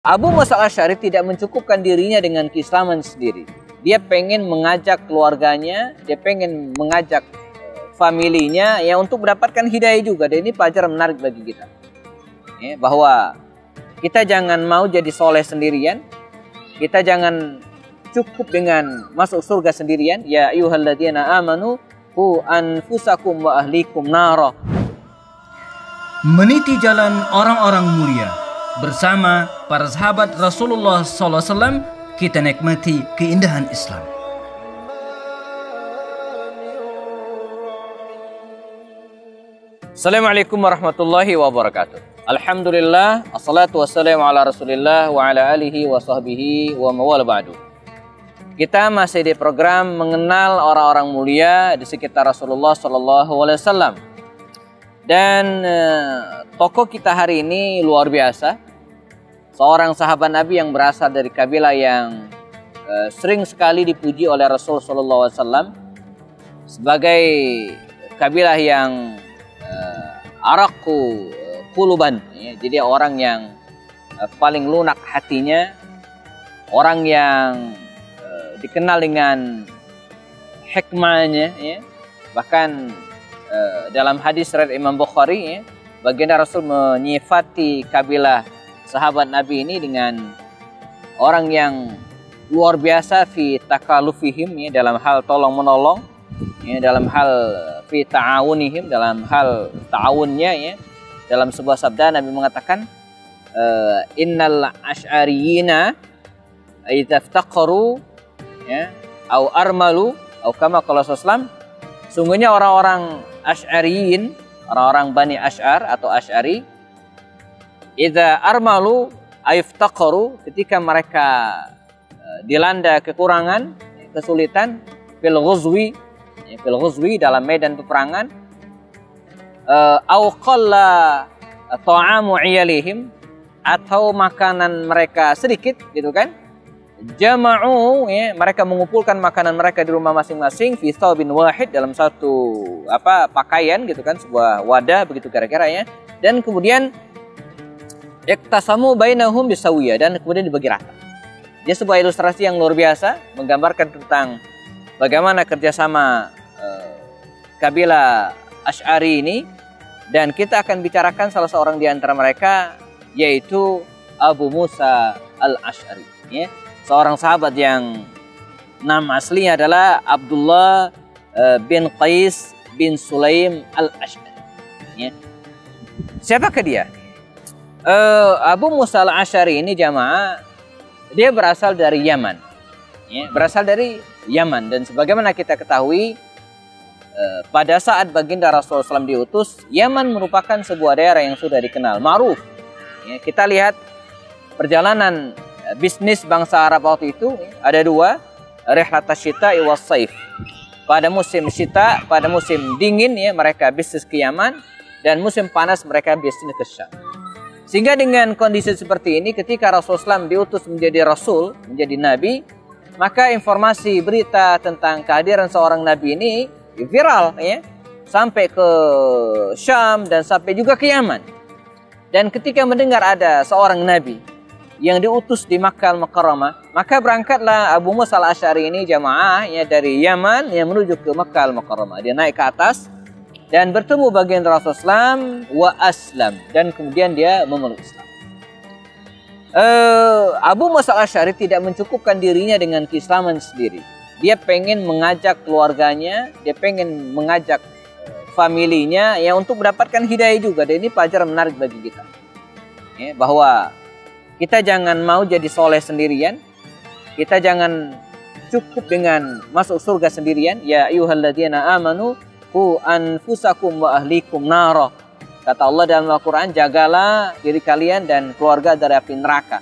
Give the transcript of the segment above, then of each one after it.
Abu Musa al-Asy'ari tidak mencukupkan dirinya dengan keislaman sendiri. Dia pengen mengajak keluarganya, dia pengen mengajak familinya ya untuk mendapatkan hidayah juga. Dan ini pelajaran menarik bagi kita. Ya, bahwa kita jangan mau jadi soleh sendirian. Kita jangan cukup dengan masuk surga sendirian. Ya ayyuhalladzina amanu qu anfusakum wa ahlikum nara. Meniti jalan orang-orang mulia bersama para sahabat Rasulullah SAW, kita nikmati keindahan Islam. Assalamualaikum warahmatullahi wabarakatuh. Alhamdulillah, assalatu wassalamu ala rasulillah wa ala alihi wa sahbihi wa mawala ba'du. Kita masih di program mengenal orang-orang mulia di sekitar Rasulullah SAW. Dan tokoh kita hari ini luar biasa. Seorang sahabat Nabi yang berasal dari kabilah yang sering sekali dipuji oleh Rasulullah SAW sebagai kabilah yang araku quluban, ya. Jadi orang yang paling lunak hatinya, orang yang dikenal dengan hikmahnya, ya. Bahkan dalam hadis riwayat Imam Bukhari, ya, baginda Rasul menyifati kabilah sahabat Nabi ini dengan orang yang luar biasa fi takalufihim, ya, dalam hal tolong menolong, ya, dalam hal fi ta'awunihim, dalam hal ta'awunnya, ya. Dalam sebuah sabda Nabi mengatakan innal asy'ariyina idza iftaqaru, ya, au armalu au kama qala sallallahu, sungguhnya orang-orang asy'ariyin, orang-orang Bani Asy'ar atau Asy'ari, idza armalu aiftaqaru, ketika mereka dilanda kekurangan, kesulitan, fil ghuzwi, dalam medan peperangan, au qalla ta'amu iyalihim, atau makanan mereka sedikit, gitu kan, jama'u, ya, mereka mengumpulkan makanan mereka di rumah masing-masing, fi thawbin wahid, dalam satu pakaian, gitu kan, sebuah wadah begitu kira-kira, ya. Dan kemudian iktasamu bainahum bisawiyah, dan kemudian dibagi rata. Dia sebuah ilustrasi yang luar biasa menggambarkan tentang bagaimana kerjasama kabilah Asy'ari ini. Dan kita akan bicarakan salah seorang di antara mereka, yaitu Abu Musa al-Asy'ari, ya. Seorang sahabat yang nama aslinya adalah Abdullah bin Qais bin Sulaim al-Asy'ari, ya. Siapakah dia? Abu Musa al-Asy'ari ini jamaah, dia berasal dari Yaman, ya, berasal dari Yaman. Dan sebagaimana kita ketahui, pada saat baginda Rasulullah SAW diutus, Yaman merupakan sebuah daerah yang sudah dikenal, ma'ruf, ya. Kita lihat perjalanan bisnis bangsa Arab waktu itu, ada dua, rihlat asyita'i was saif. Pada musim syita, pada musim dingin, ya, mereka bisnis ke Yaman, dan musim panas mereka bisnis ke Syam. Sehingga dengan kondisi seperti ini, ketika Rasulullah SAW diutus menjadi Rasul, menjadi Nabi, maka informasi berita tentang kehadiran seorang Nabi ini viral, ya, sampai ke Syam dan sampai juga ke Yaman. Dan ketika mendengar ada seorang Nabi yang diutus di Makkah Al-Mukarramah, maka berangkatlah Abu Musa al-Asy'ari ini jamaah, ya, dari Yaman yang menuju ke Makkah Al-Mukarramah. Dia naik ke atas dan bertemu baginda Rasulullah SAW wa aslam, dan kemudian dia memeluk Islam. Abu Musa al-Asy'ari tidak mencukupkan dirinya dengan keislaman sendiri. Dia pengen mengajak keluarganya, dia pengen mengajak familinya, ya, untuk mendapatkan hidayah juga. Dan ini pelajaran menarik bagi kita, ya, bahwa kita jangan mau jadi soleh sendirian. Kita jangan cukup dengan masuk surga sendirian. Ya ayyuhalladzina amanu qu anfusakum wa ahlikum nara. Kata Allah dalam Al-Quran, jagalah diri kalian dan keluarga dari api neraka.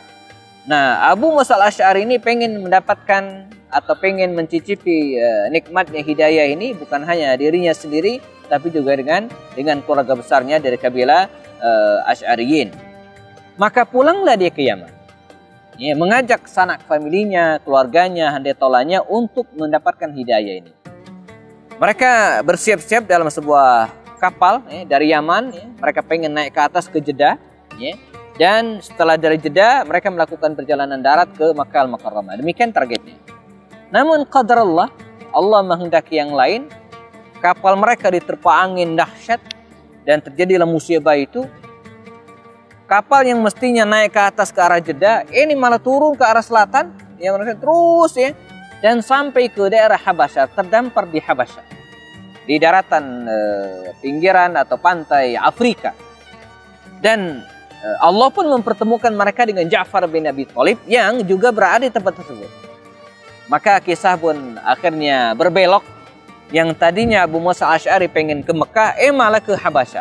Nah, Abu Musa al-Asy'ari ini pengen mendapatkan atau pengen mencicipi nikmatnya hidayah ini, bukan hanya dirinya sendiri, tapi juga dengan keluarga besarnya dari kabilah Asy'ariyin. Maka pulanglah dia ke Yaman, ya, mengajak sanak familinya, keluarganya, handai-tolanya untuk mendapatkan hidayah ini. Mereka bersiap-siap dalam sebuah kapal, ya, dari Yaman, ya. Mereka pengen naik ke atas ke Jeddah, ya. Dan setelah dari Jeddah, mereka melakukan perjalanan darat ke Makkah Al-Mukarramah. Demikian targetnya. Namun qadar Allah, Allah menghendaki yang lain. Kapal mereka diterpa angin dahsyat dan terjadilah musibah itu. Kapal yang mestinya naik ke atas ke arah Jeddah, ini malah turun ke arah selatan, ya mereka terus ya, dan sampai ke daerah Habasyah, terdampar di Habasyah, di daratan pinggiran atau pantai Afrika. Dan Allah pun mempertemukan mereka dengan Ja'far bin Abi Thalib yang juga berada di tempat tersebut. Maka kisah pun akhirnya berbelok. Yang tadinya Abu Musa Al-Asy'ari pengen ke Mekah, malah ke Habasyah.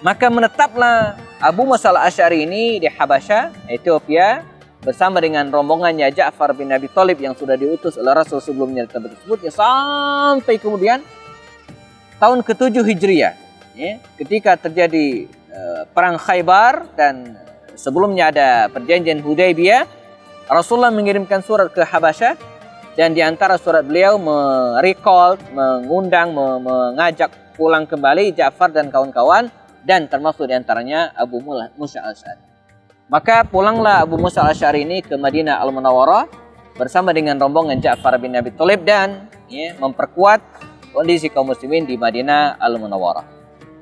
Maka menetaplah Abu Musa Al-Asy'ari ini di Habasyah, Ethiopia, bersama dengan rombongannya Ja'far bin Abi Thalib yang sudah diutus oleh Rasul sebelumnya di tempat tersebut, ya, sampai kemudian tahun ke-7 Hijriah, ya, ketika terjadi perang Khaybar dan sebelumnya ada perjanjian Hudaybiyah, Rasulullah mengirimkan surat ke Habasyah, dan di antara surat beliau merecall, mengundang, mengajak pulang kembali Ja'far dan kawan-kawan, dan termasuk di antaranya Abu Musa Al-Asy'ari. Maka pulanglah Abu Musa Al-Asy'ari ini ke Madinah Al-Munawwarah bersama dengan rombongan Ja'far bin Abi Thalib dan ya, memperkuat kondisi kaum muslimin di Madinah Al-Munawwarah.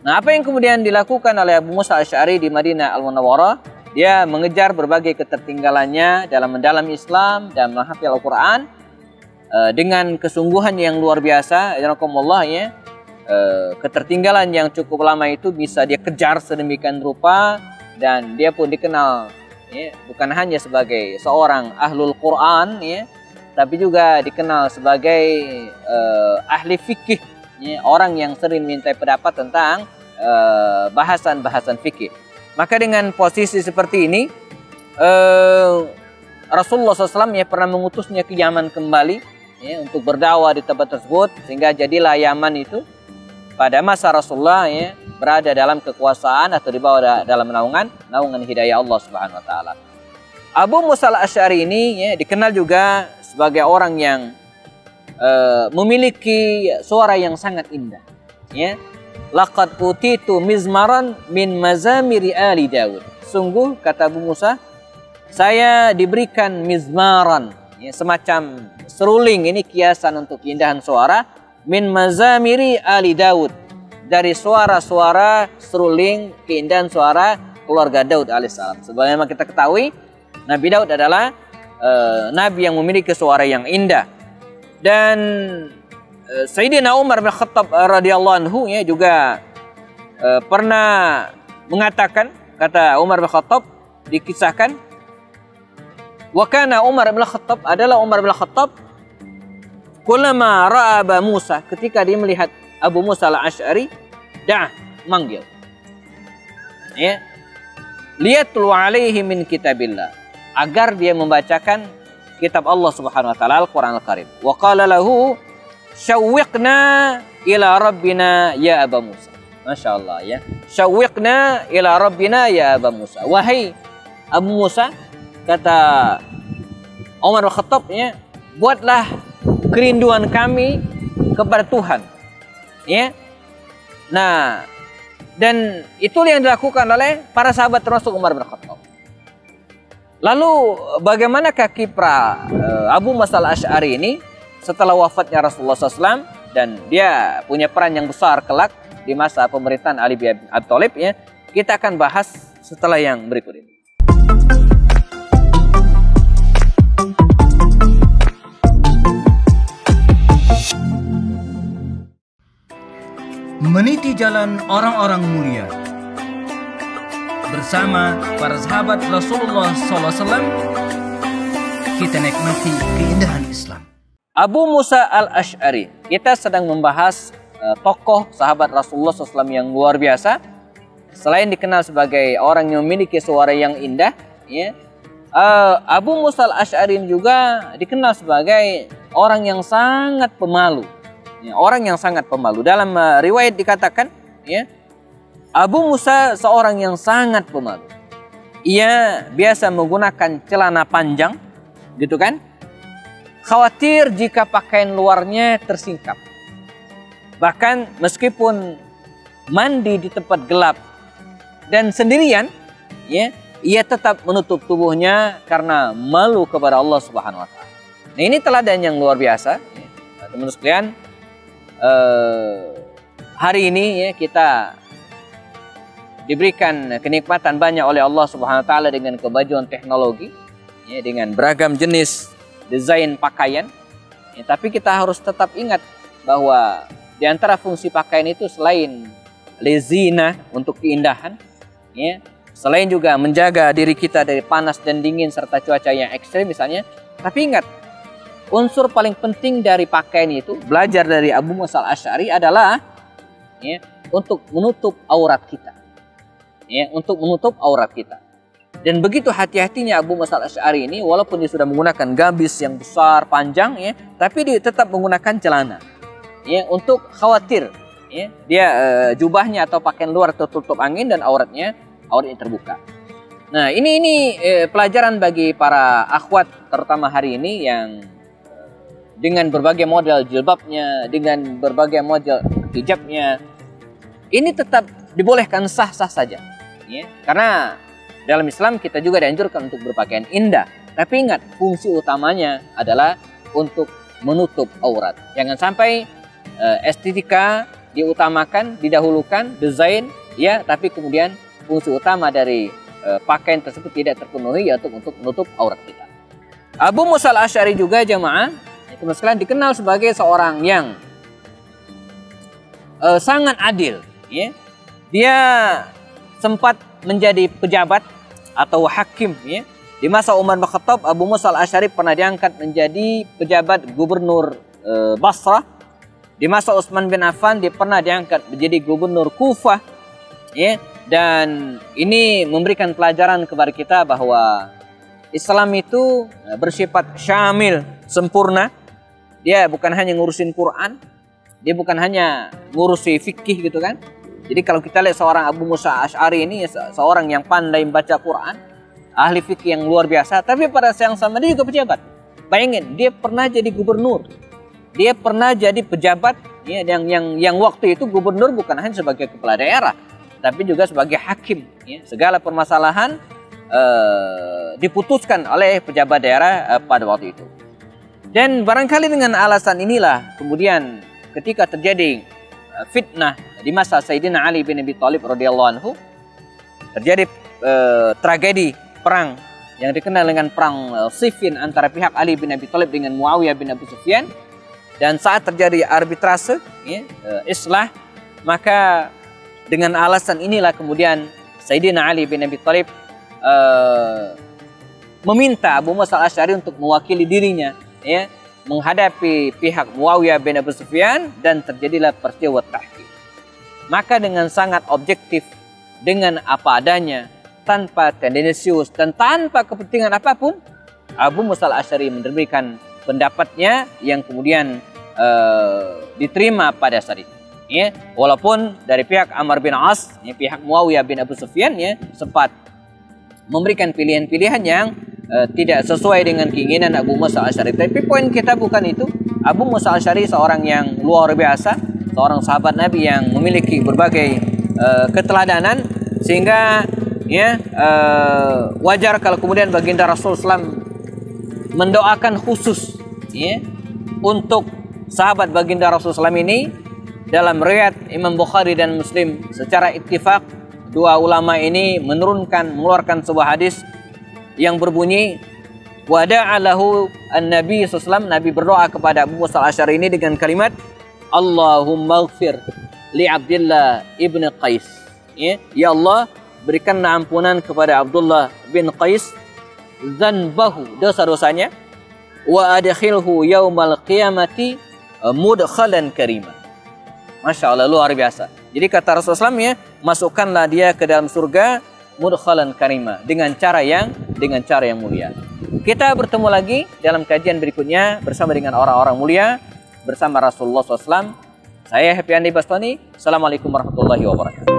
Nah, apa yang kemudian dilakukan oleh Abu Musa Al-Asy'ari di Madinah Al-Munawwarah? Dia mengejar berbagai ketertinggalannya dalam mendalami Islam dan menghafal Al-Quran dengan kesungguhan yang luar biasa. Ya, ketertinggalan yang cukup lama itu bisa dia kejar sedemikian rupa, dan dia pun dikenal ya, bukan hanya sebagai seorang ahlul Quran, ya, tapi juga dikenal sebagai ahli fikih. Ya, orang yang sering minta pendapat tentang bahasan-bahasan fikih. Maka dengan posisi seperti ini, Rasulullah SAW ya, pernah mengutusnya ke Yaman kembali ya, untuk berdakwah di tempat tersebut, sehingga jadilah Yaman itu pada masa Rasulullah ya, berada dalam kekuasaan atau di bawah dalam naungan hidayah Allah Subhanahu Wa Taala. Abu Musa Al-Asy'ari ini ya, dikenal juga sebagai orang yang memiliki suara yang sangat indah. Ya, laqad utitu mizmaran min mazamiri ali Daud. Sungguh kata Abu Musa, saya diberikan mizmaran, ya, semacam seruling, ini kiasan untuk keindahan suara, min mazamiri ali Daud, dari suara-suara seruling keindahan suara keluarga Daud alaihissalam. Sebagaimana kita ketahui, Nabi Daud adalah nabi yang memiliki suara yang indah. Dan Sayyidina Umar bin Khattab radhiyallahu anhu ya, juga pernah mengatakan, kata Umar bin Khattab, dikisahkan, wa kana Umar bin Khattab, adalah Umar bin Khattab, kullama ra'a Abu Musa, ketika dia melihat Abu Musa Al-Asy'ari, manggil, ya, liyatlu alaihi min kitabillah, agar dia membacakan kitab Allah Subhanahu Wa Taala, Al-Quran Al-Karim. Wa qala lahu syawwiqna ila rabbina ya Abu Musa. Masya Allah ya, syawwiqna ila rabbina ya Abu Musa. Wahai Abu Musa, kata Umar bin Khattab ya, buatlah kerinduan kami kepada Tuhan. Ya. Nah, dan itulah yang dilakukan oleh para sahabat termasuk Umar bin Khattab. Lalu bagaimanakah kiprah Abu Musa Al-Asy'ari ini setelah wafatnya Rasulullah SAW, dan dia punya peran yang besar kelak di masa pemerintahan Ali bin Abi Thalib ya. Kita akan bahas setelah yang berikut ini. Meniti jalan orang-orang mulia bersama para sahabat Rasulullah SAW, kita nikmati keindahan Islam. Abu Musa Al-Asy'ari, kita sedang membahas tokoh sahabat Rasulullah SAW yang luar biasa. Selain dikenal sebagai orang yang memiliki suara yang indah, ya, Abu Musa Al-Asy'ari juga dikenal sebagai orang yang sangat pemalu. Ya, orang yang sangat pemalu. Dalam riwayat dikatakan, ya, Abu Musa seorang yang sangat pemalu. Ia biasa menggunakan celana panjang, gitu kan? Khawatir jika pakaian luarnya tersingkap. Bahkan meskipun mandi di tempat gelap dan sendirian, ya, ia tetap menutup tubuhnya karena malu kepada Allah Subhanahu wa taala. Nah, ini teladan yang luar biasa. Teman-teman sekalian, hari ini ya kita diberikan kenikmatan banyak oleh Allah Subhanahu wa taala dengan kemajuan teknologi, ya, dengan beragam jenis desain pakaian. Ya, tapi kita harus tetap ingat bahwa di antara fungsi pakaian itu selain lezina untuk keindahan, ya, selain juga menjaga diri kita dari panas dan dingin serta cuaca yang ekstrem misalnya, tapi ingat, unsur paling penting dari pakaian itu, belajar dari Abu Musa al-Asy'ari adalah ya, untuk menutup aurat kita. Ya, untuk menutup aurat kita. Dan begitu hati-hatinya Abu Musa al-Asy'ari ini, walaupun dia sudah menggunakan gamis yang besar, panjang, ya, tapi dia tetap menggunakan celana. Ya, untuk khawatir ya, dia jubahnya atau pakaian luar tertutup angin dan auratnya terbuka. Nah, ini pelajaran bagi para akhwat terutama hari ini yang dengan berbagai model jilbabnya, dengan berbagai model hijabnya, ini tetap dibolehkan sah-sah saja. Ya, karena dalam Islam kita juga dianjurkan untuk berpakaian indah. Tapi ingat, fungsi utamanya adalah untuk menutup aurat. Jangan sampai estetika diutamakan, didahulukan, desain, ya, tapi kemudian fungsi utama dari pakaian tersebut tidak terpenuhi, yaitu untuk menutup aurat kita. Abu Musa al-Asy'ari juga jamaah, teman sekalian, dikenal sebagai seorang yang sangat adil. Ya. Dia sempat menjadi pejabat atau hakim. Ya. Di masa Umar bin Khattab, Abu Musa al-Asy'ari pernah diangkat menjadi pejabat gubernur Basrah. Di masa Utsman bin Affan, dia pernah diangkat menjadi gubernur Kufah. Ya. Dan ini memberikan pelajaran kepada kita bahwa Islam itu bersifat syamil, sempurna. Dia bukan hanya ngurusin Quran, dia bukan hanya ngurusi fikih gitu kan. Jadi kalau kita lihat seorang Abu Musa Asy'ari ini seorang yang pandai membaca Quran, ahli fikih yang luar biasa, tapi pada saat yang sama dia juga pejabat. Bayangin, dia pernah jadi gubernur. Dia pernah jadi pejabat ya, yang waktu itu gubernur bukan hanya sebagai kepala daerah, tapi juga sebagai hakim. Ya. Segala permasalahan diputuskan oleh pejabat daerah pada waktu itu. Dan barangkali dengan alasan inilah kemudian ketika terjadi fitnah di masa Sayyidina Ali bin Abi Thalib radhiyallahu anhu, terjadi tragedi perang yang dikenal dengan perang Siffin antara pihak Ali bin Abi Thalib dengan Muawiyah bin Abu Sufyan. Dan saat terjadi arbitrase, ya, islah, maka dengan alasan inilah kemudian Sayyidina Ali bin Abi Thalib meminta Abu Musa al-Asy'ari untuk mewakili dirinya, ya, menghadapi pihak Muawiyah bin Abu Sufyan, dan terjadilah peristiwa tahkim. Maka dengan sangat objektif, dengan apa adanya, tanpa tendensius dan tanpa kepentingan apapun, Abu Musa al-Asy'ari memberikan pendapatnya yang kemudian diterima pada saat itu. Ya, walaupun dari pihak Amr bin As, ya, pihak Muawiyah bin Abu Sufyan ya, sempat memberikan pilihan-pilihan yang tidak sesuai dengan keinginan Abu Musa al-Asy'ari. Tapi poin kita bukan itu. Abu Musa al-Asy'ari seorang yang luar biasa, seorang sahabat Nabi yang memiliki berbagai keteladanan, sehingga ya wajar kalau kemudian baginda Rasulullah SAW mendoakan khusus ya, untuk sahabat baginda Rasulullah SAW ini. Dalam riwayat Imam Bukhari dan Muslim secara ittifaq, dua ulama ini mengeluarkan sebuah hadis yang berbunyi, wada'a lahu an-nabi sallallahu, Nabi berdoa kepada Abu Musa al-Asy'ari ini dengan kalimat, Allahumma ighfir li Abdullah ibn Qais. Ya Allah, berikan ampunan kepada Abdullah bin Qais zanbahu, dosa-dosanya, wa adkhilhu yaumal qiyamati mudkhalan karima. Masya Allah, luar biasa. Jadi kata Rasulullah SAW ya, masukkanlah dia ke dalam surga mudkhalan karima, dengan cara yang mulia. Kita bertemu lagi dalam kajian berikutnya bersama dengan orang-orang mulia, bersama Rasulullah SAW. Saya Happy Andi Bastoni. Assalamualaikum warahmatullahi wabarakatuh.